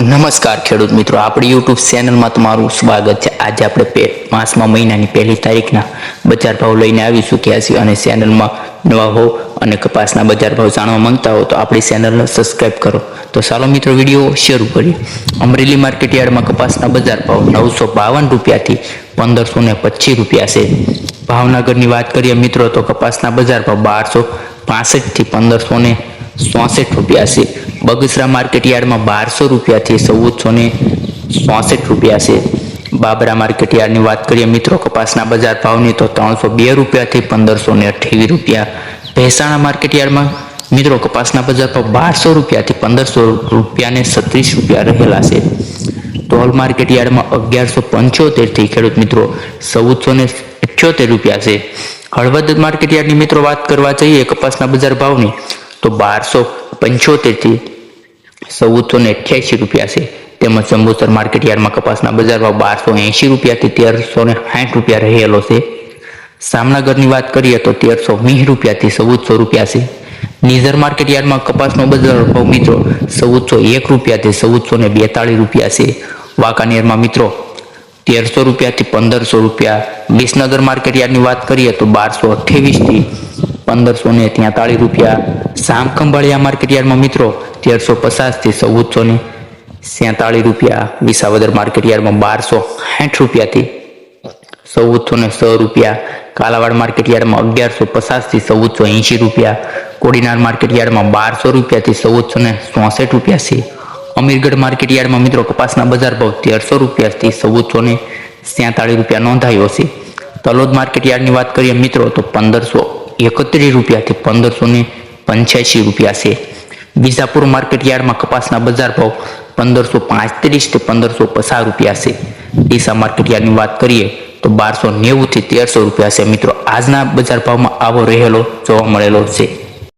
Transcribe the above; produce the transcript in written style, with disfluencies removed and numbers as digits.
નમસ્કાર ખેડૂત મિત્રો, આપણી યુટ્યુબ ચેનલમાં તમારું સ્વાગત છે। આજે આપણે માસમાં મહિનાની પહેલી તારીખના બજાર ભાવ લઈને આવી ચૂક્યા છીએ અને ચેનલમાં નવા હો અને કપાસના બજાર ભાવ જાણવા માંગતા હો તો આપણી ચેનલને સબસ્ક્રાઇબ કરો। તો ચાલો મિત્રો વિડીયો શરૂ કરીએ। અમરેલી માર્કેટ યાર્ડમાં કપાસના બજાર ભાવ 952 રૂપિયાથી 1525 રૂપિયા છે। ભાવનગરની વાત કરીએ મિત્રો તો કપાસના બજાર ભાવ 1265 થી 1564 રૂપિયા છે। બગસરા માર્કેટ યાર્ડમાં 1200 રૂપિયાથી 1464 રૂપિયા છે। બાબરા માર્કેટ યાર્ડની વાત કરીએ મિત્રો કપાસના બજાર ભાવની તો 302 રૂપિયાથી 1528 રૂપિયા। ભેસાણા માર્કેટ યાર્ડમાં મિત્રો કપાસના બજાર ભાવ 1200 રૂપિયાથી 1500 રૂપિયા ને 36 રૂપિયા રહેલા છે। ધોલ માર્કેટ યાર્ડમાં 1175 થી ખેડૂત મિત્રો 1478 રૂપિયા છે। હળવદ માર્કેટ યાર્ડની મિત્રો વાત કરવા જઈએ કપાસના બજાર ભાવની તો 1275 થી 1488 રૂપિયા છે। તેમજ જંબુસર માર્કેટ યાર્ડમાં કપાસના બજાર ભાવ 1280 રૂપિયાથી 1360 રૂપિયા રહેલો છે। સામનગરની વાત કરીએ તો 1320 રૂપિયાથી 1400 રૂપિયા છે। નીઝર માર્કેટ યાર્ડમાં કપાસનો બજાર ભાવ મિત્રો 1401 રૂપિયાથી 1442 રૂપિયા છે। વાંકાનેરમાં મિત્રો 1300 રૂપિયાથી 1500 રૂપિયા। વિસનગર માર્કેટ યાર્ડની વાત કરીએ તો 1228 થી 1543 રૂપિયા। સામખંભાળિયા માર્કેટ યાર્ડમાં મિત્રો 1350 થી 1447 રૂપિયા। વિસાવદર માર્કેટ યાર્ડમાં 1260 રૂપિયાથી 1406 રૂપિયા। કાલાવાડ માર્કેટ યાર્ડમાં 1150 થી 1480 રૂપિયા। કોડીનાર માર્કેટ યાર્ડમાં 1200 રૂપિયાથી 1464 રૂપિયા છે। અમીરગઢ માર્કેટ યાર્ડમાં મિત્રો કપાસના બજાર ભાવ 1300 રૂપિયાથી 1447 રૂપિયા નોંધાયો છે। તલોદ માર્કેટ યાર્ડની વાત કરીએ મિત્રો તો 1531 રૂપિયાથી 1585 રૂપિયા છે। વિજાપુર માર્કેટ યાર્ડમાં કપાસના બજાર ભાવ 1535 થી 1550 રૂપિયા છે। ડીસા માર્કેટ યાર્ડની વાત કરીએ તો 1290 થી 1300 રૂપિયા છે। મિત્રો આજના બજાર ભાવમાં આવો રહેલો જોવા મળેલો છે।